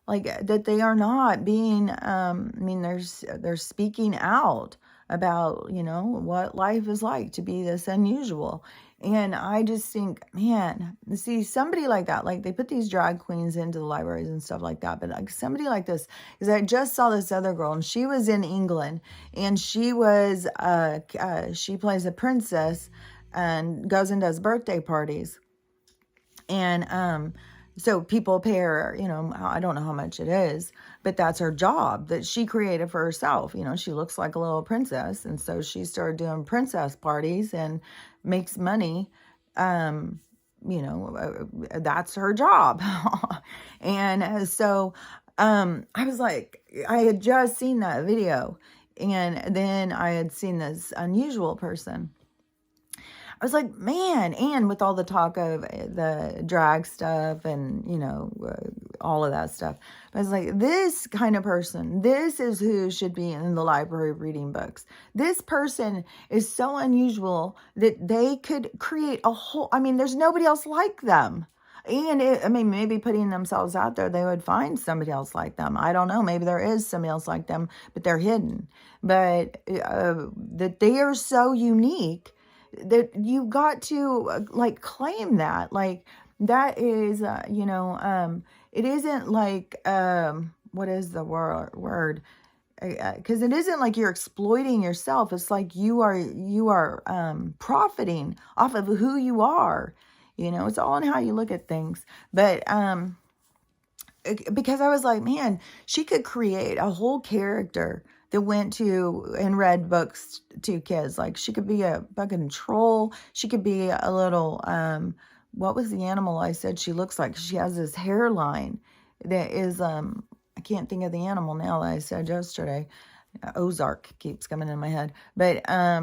Like that they are not being, I mean, they're speaking out about, you know, what life is like to be this unusual. And I just think, man, see, somebody like that, like they put these drag queens into the libraries and stuff like that. But like somebody like this, because I just saw this other girl, and she was in England, and she was, she plays a princess and goes and does birthday parties. And So people pay her, I don't know how much it is, but that's her job that she created for herself. She looks like a little princess. And so she started doing princess parties and makes money. Um, that's her job. And so I was like, I had just seen that video. And then I had seen this unusual person. I was like, man, and with all the talk of the drag stuff and, all of that stuff, I was like, this kind of person, this is who should be in the library reading books. This person is so unusual that they could create a whole, there's nobody else like them. And maybe putting themselves out there, they would find somebody else like them. I don't know. Maybe there is somebody else like them, but they're hidden. But that they are so unique that you got to claim that. Like that is, it isn't like, what is the word? Because it isn't like you're exploiting yourself. It's like you are profiting off of who you are. It's all in how you look at things. But because I was like, man, she could create a whole character that went to and read books to kids. Like she could be a fucking troll. She could be a little, what was the animal I said she looks like? She has this hairline that is, I can't think of the animal now that I said yesterday. Ozark keeps coming in my head. But I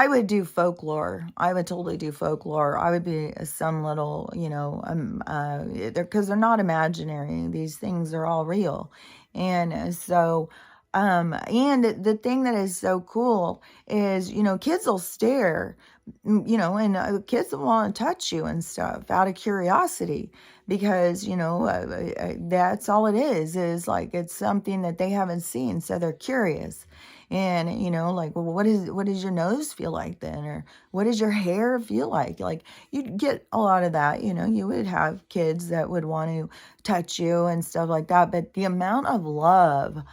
would do folklore. I would totally do folklore. I would be some little, because they're not imaginary. These things are all real. And so, and the thing that is so cool is, kids will stare, and kids will want to touch you and stuff out of curiosity because, that's all it is like, it's something that they haven't seen. So they're curious. And, like, well, what does your nose feel like then? Or what does your hair feel like? Like you'd get a lot of that, you would have kids that would want to touch you and stuff like that. But the amount of love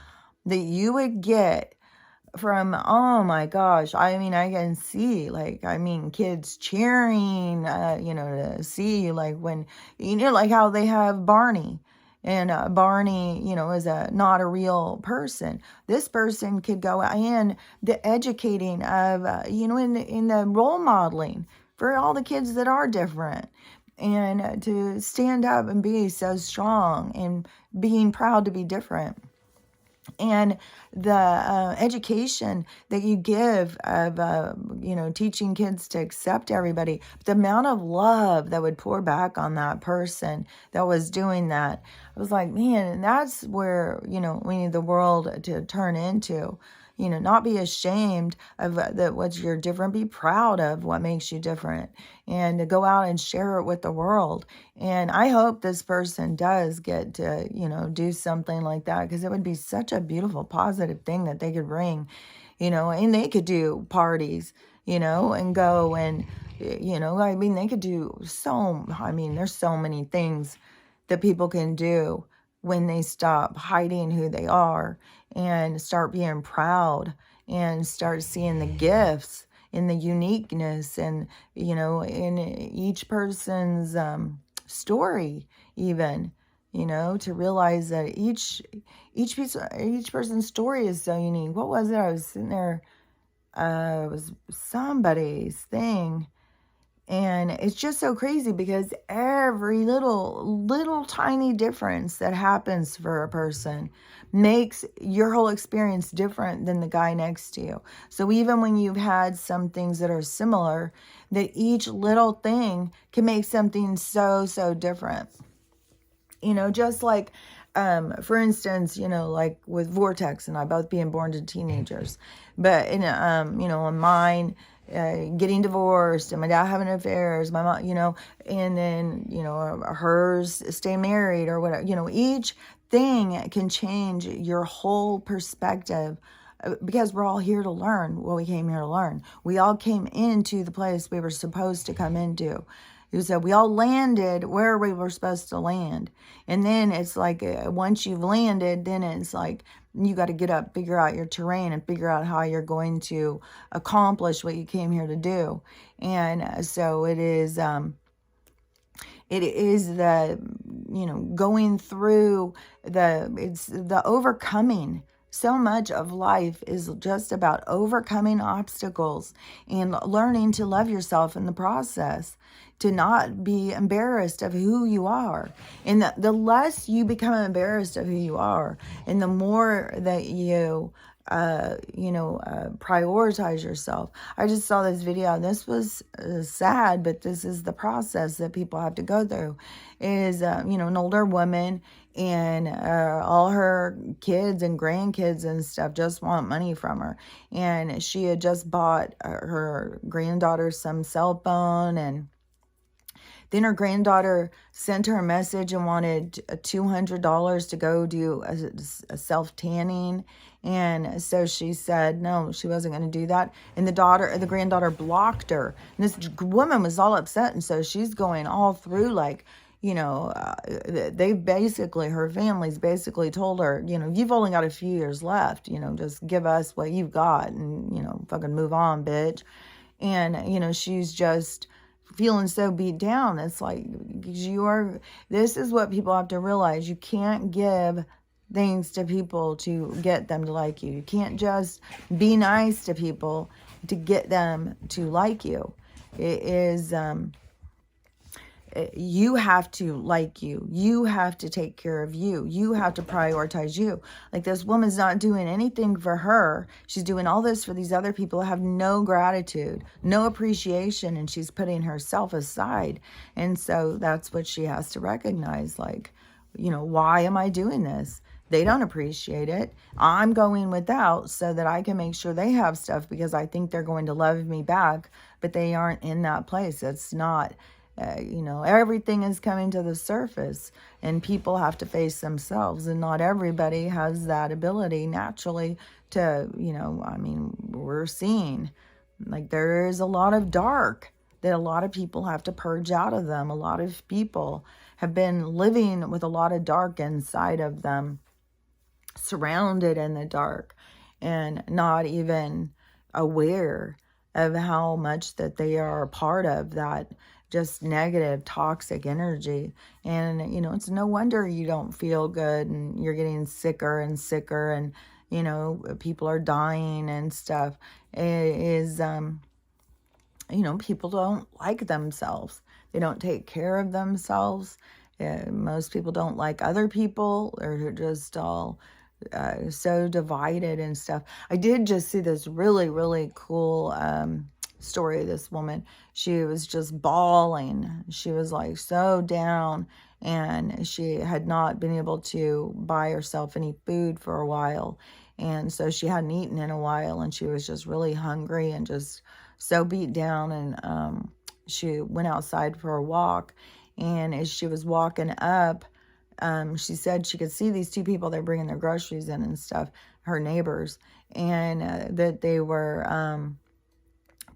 that you would get from, oh my gosh, I can see, kids cheering, to see, like when, like how they have Barney. And Barney, is not a real person. This person could go in the educating of, in the role modeling for all the kids that are different. And to stand up and be so strong and being proud to be different. And the education that you give of, teaching kids to accept everybody, the amount of love that would pour back on that person that was doing that, I was like, man, and that's where, we need the world to turn into. Not be ashamed of what you're different, be proud of what makes you different, and to go out and share it with the world. And I hope this person does get to, do something like that, because it would be such a beautiful, positive thing that they could bring, and they could do parties, and go and, they could do there's so many things that people can do when they stop hiding who they are and start being proud and start seeing the gifts and the uniqueness and, in each person's story even, to realize that each person's story is so unique. What was it? I was sitting there, it was somebody's thing. And it's just so crazy because every little tiny difference that happens for a person makes your whole experience different than the guy next to you. So even when you've had some things that are similar, that each little thing can make something so, so different. Just like, for instance, like with Vortex and I both being born to teenagers, but in, in mine, getting divorced and my dad having affairs, my mom, and then, hers stay married or whatever, each thing can change your whole perspective because we're all here to learn what we came here to learn. We all came into the place we were supposed to come into. So we all landed where we were supposed to land. And then it's like, once you've landed, then it's like, you got to get up, figure out your terrain and figure out how you're going to accomplish what you came here to do. And so it is, It is the, going through it's the overcoming. So much of life is just about overcoming obstacles and learning to love yourself in the process, to not be embarrassed of who you are. And the less you become embarrassed of who you are, and the more that you prioritize yourself. I just saw this video, and this was sad, but this is the process that people have to go through. Is an older woman, and all her kids and grandkids and stuff just want money from her. And she had just bought her granddaughter some cell phone, and then her granddaughter sent her a message and wanted $200 to go do a self-tanning. And so she said no, she wasn't going to do that. And the granddaughter blocked her. And this woman was all upset. And so she's going all through like, they basically, her family's basically told her, you've only got a few years left, just give us what you've got and, fucking move on, bitch. And, she's just feeling so beat down. It's like, this is what people have to realize. You can't give things to people to get them to like you. You can't just be nice to people to get them to like you. It is, you have to like you. You have to take care of you. You have to prioritize you. Like, this woman's not doing anything for her. She's doing all this for these other people who have no gratitude, no appreciation, and she's putting herself aside. And so that's what she has to recognize. Like, why am I doing this? They don't appreciate it. I'm going without so that I can make sure they have stuff because I think they're going to love me back, but they aren't in that place. It's not... everything is coming to the surface, and people have to face themselves, and not everybody has that ability naturally to, we're seeing like there is a lot of dark that a lot of people have to purge out of them. A lot of people have been living with a lot of dark inside of them, surrounded in the dark, and not even aware of how much that they are a part of that just negative, toxic energy. And, it's no wonder you don't feel good, and you're getting sicker and sicker, and, people are dying and stuff. It is, people don't like themselves. They don't take care of themselves. Most people don't like other people. They're just all so divided and stuff. I did just see this really, really cool story of this woman. She was just bawling. She was like so down, and she had not been able to buy herself any food for a while. And so she hadn't eaten in a while, and she was just really hungry and just so beat down. And she went outside for a walk. And as she was walking up, she said she could see these two people, they're bringing their groceries in and stuff, her neighbors, and that they were,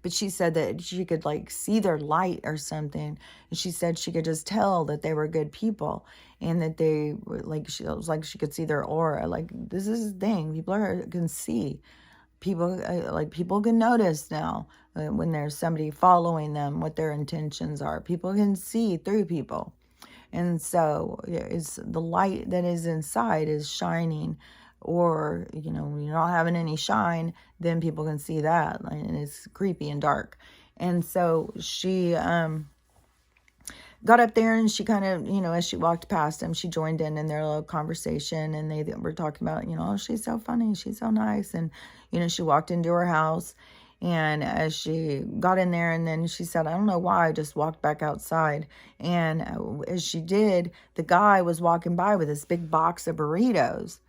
but she said that she could like see their light or something. And she said she could just tell that they were good people, and that they were like, she could see their aura. Like, this is the thing, people can see. People can notice now when there's somebody following them, what their intentions are. People can see through people. And so it's the light that is inside is shining, or, you're not having any shine, then people can see that, and it's creepy and dark. And so she got up there, and she kind of, as she walked past him, she joined in their little conversation, and they were talking about, oh, she's so funny, she's so nice. And, she walked into her house, and as she got in there, and then she said, I don't know why, I just walked back outside. And as she did, the guy was walking by with this big box of burritos.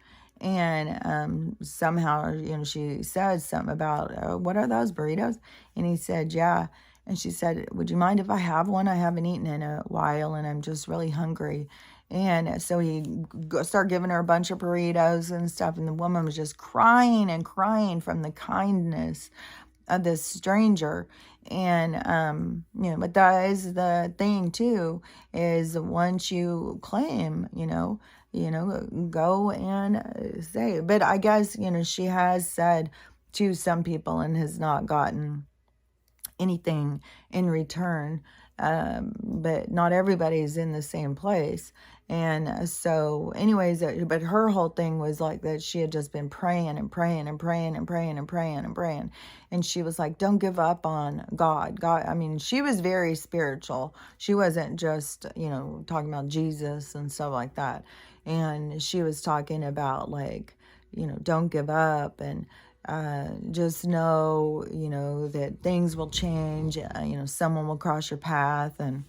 And somehow, she said something about, what are those burritos? And he said, yeah. And she said, would you mind if I have one? I haven't eaten in a while, and I'm just really hungry. And so he started giving her a bunch of burritos and stuff. And the woman was just crying and crying from the kindness of this stranger. And, but that is the thing too, is once you claim, go and say. But I guess, she has said to some people and has not gotten anything in return. but not everybody's in the same place. And so anyways, but her whole thing was like that she had just been praying and praying and praying and praying and praying and praying. And she was like, don't give up on God. God, I mean, she was very spiritual. She wasn't just, talking about Jesus and stuff like that. And she was talking about like, don't give up, and just know, that things will change, someone will cross your path. And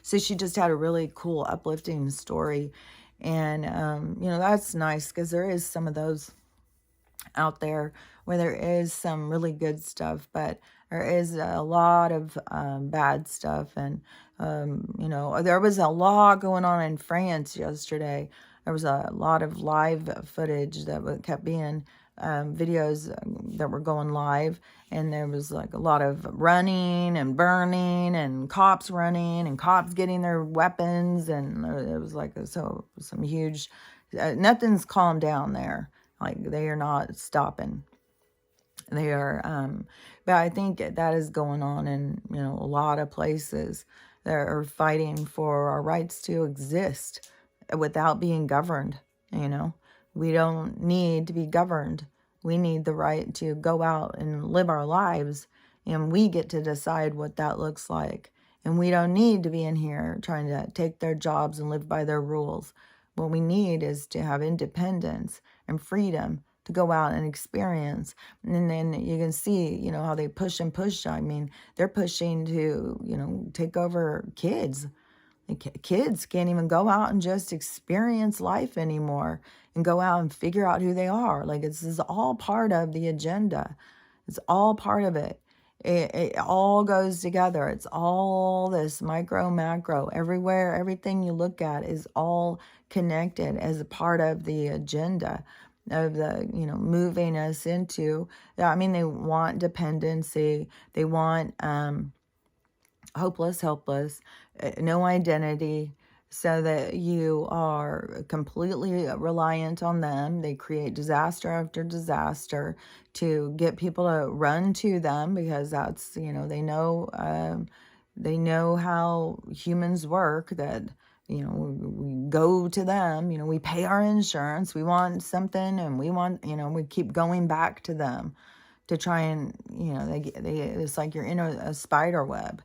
so she just had a really cool, uplifting story. And, that's nice because there is some of those out there where there is some really good stuff, but there is a lot of bad stuff. And, there was a lot going on in France yesterday. There was a lot of live footage that kept being videos that were going live. And there was like a lot of running and burning and cops running and cops getting their weapons. And it was like some huge, nothing's calmed down there. Like they are not stopping. They are, but I think that is going on in, a lot of places that are fighting for our rights to exist without being governed. We don't need to be governed. We need the right to go out and live our lives, and we get to decide what that looks like. And we don't need to be in here trying to take their jobs and live by their rules. What we need is to have independence and freedom to go out and experience. And then you can see, how they push and push. I mean, they're pushing to, take over kids. Kids can't even go out and just experience life anymore and go out and figure out who they are. Like, this is all part of the agenda. It's all part of it. It all goes together. It's all this micro, macro, everywhere. Everything you look at is all connected as a part of the agenda of the, moving us into, I mean, they want dependency. They want hopeless, helpless, no identity, so that you are completely reliant on them. They create disaster after disaster to get people to run to them because that's, they know how humans work, that, we go to them, we pay our insurance, we want something, and we want, we keep going back to them to try and, it's like you're in a spider web.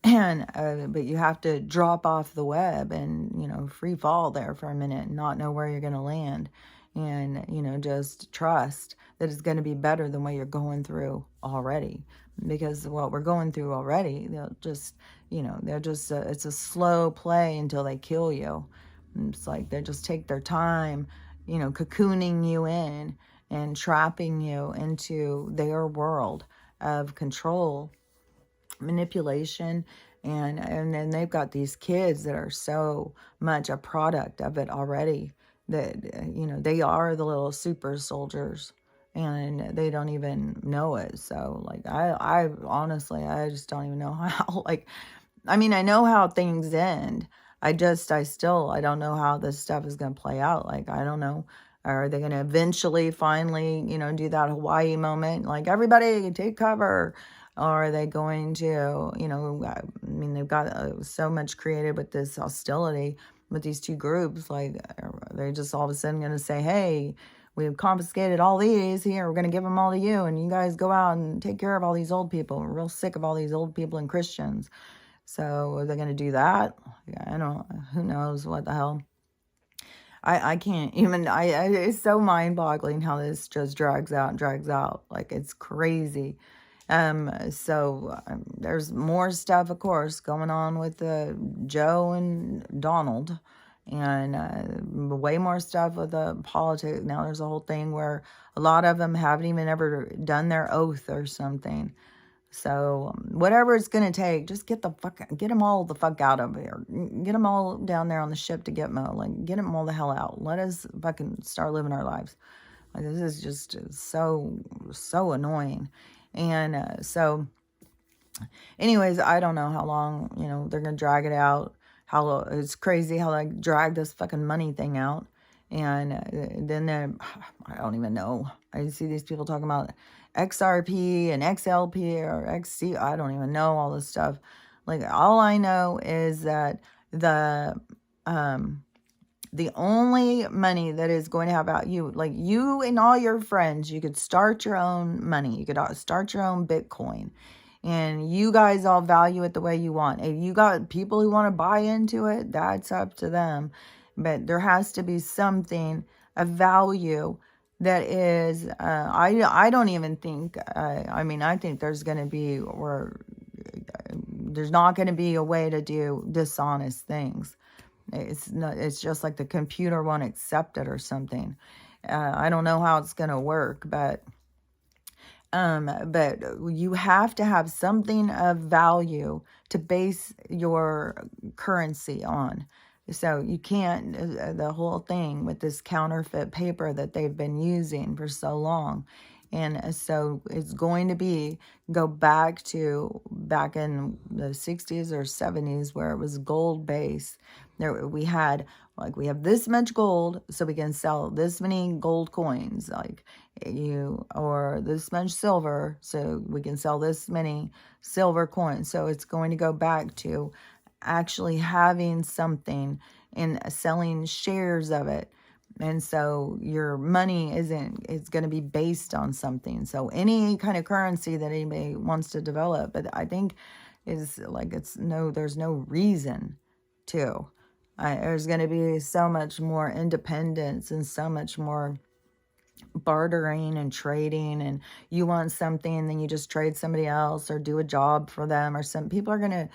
And but you have to drop off the web and free fall there for a minute and not know where you're going to land, and just trust that it's going to be better than what you're going through already, because what we're going through already, they'll just it's a slow play until they kill you. And it's like they just take their time, cocooning you in and trapping you into their world of control, manipulation, and then they've got these kids that are so much a product of it already, that they are the little super soldiers and they don't even know it. So like I honestly, I just don't even know how, like, I mean, I know how things end. I don't know how this stuff is going to play out. Like, I don't know. Are they going to eventually finally, do that Hawaii moment? Like, everybody take cover. Or are they going to, I mean, they've got so much created with this hostility with these two groups. Like, they're just all of a sudden going to say, hey, we've confiscated all these here. We're going to give them all to you. And you guys go out and take care of all these old people. We're real sick of all these old people and Christians. So are they going to do that? I don't, who knows what the hell. I can't even, it's so mind-boggling how this just drags out and drags out. Like, it's crazy. So there's more stuff, of course, going on with Joe and Donald, and way more stuff with the politics. Now there's a whole thing where a lot of them haven't even ever done their oath or something. So whatever it's going to take, just get them all the fuck out of here. Get them all down there on the ship to Gitmo. Like, get them all the hell out. Let us fucking start living our lives. Like, this is just so annoying. And so anyways, I don't know how long, they're going to drag it out. How it's crazy how they drag this fucking money thing out. And then I don't even know. I see these people talking about XRP and XLP or XC. I don't even know all this stuff. Like, all I know is that the the only money that is going to have value, like you and all your friends, you could start your own money. You could start your own Bitcoin. And you guys all value it the way you want. If you got people who want to buy into it, that's up to them. But there has to be something of value that is, I don't even think, I mean, I think there's going to be, or there's not going to be a way to do dishonest things. It's not, it's just like the computer won't accept it or something. I don't know how it's going to work, but you have to have something of value to base your currency on. So you can't, the whole thing with this counterfeit paper that they've been using for so long. And so it's going to be, go back in the 60s or 70s where it was gold based. There we had, like, we have this much gold, so we can sell this many gold coins, like, or this much silver, so we can sell this many silver coins. So it's going to go back to actually having something and selling shares of it. And so your money it's going to be based on something. So any kind of currency that anybody wants to develop, but I think is like, there's no reason to. There's going to be so much more independence and so much more bartering and trading, and you want something and then you just trade somebody else or do a job for them, or some people are going to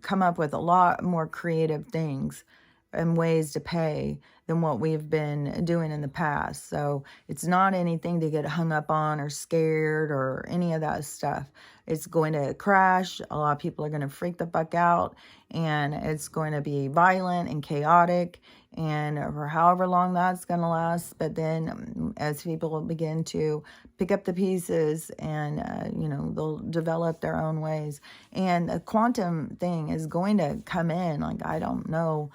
come up with a lot more creative things and ways to pay than what we've been doing in the past. So it's not anything to get hung up on or scared or any of that stuff. It's going to crash. A lot of people are going to freak the fuck out, and it's going to be violent and chaotic, and for however long that's going to last. But then as people begin to pick up the pieces and, they'll develop their own ways. And the quantum thing is going to come in. Like, I don't know.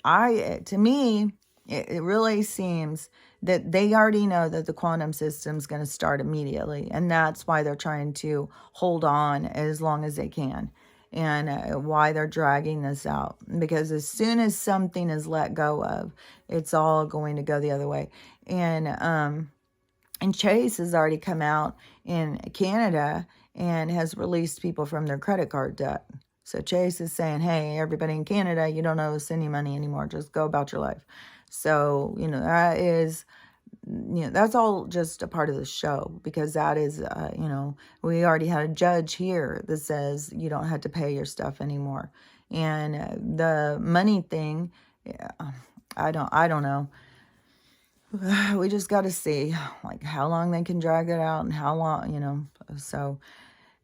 To me, it really seems that they already know that the quantum system is going to start immediately. And that's why they're trying to hold on as long as they can, and why they're dragging this out. Because as soon as something is let go of, it's all going to go the other way. And Chase has already come out in Canada and has released people from their credit card debt. So Chase is saying, hey, everybody in Canada, you don't owe us any money anymore. Just go about your life. So, that's all just a part of the show, because that is, we already had a judge here that says you don't have to pay your stuff anymore. And the money thing, I don't know. We just got to see, like, how long they can drag it out and how long, so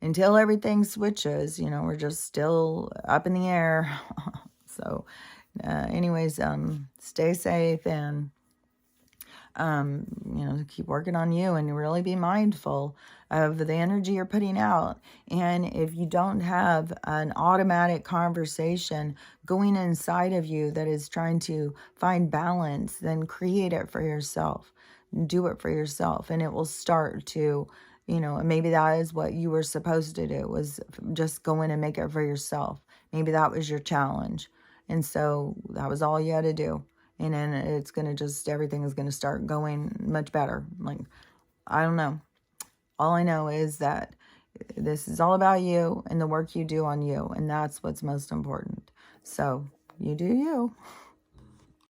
until everything switches, we're just still up in the air. So anyways, stay safe, and keep working on you, and really be mindful of the energy you're putting out. And if you don't have an automatic conversation going inside of you that is trying to find balance, then create it for yourself. Do it for yourself, and it will start to, maybe that is what you were supposed to do, was just go in and make it for yourself. Maybe that was your challenge. And so that was all you had to do. And then it's going to everything is going to start going much better. Like, I don't know. All I know is that this is all about you and the work you do on you. And that's what's most important. So you do you.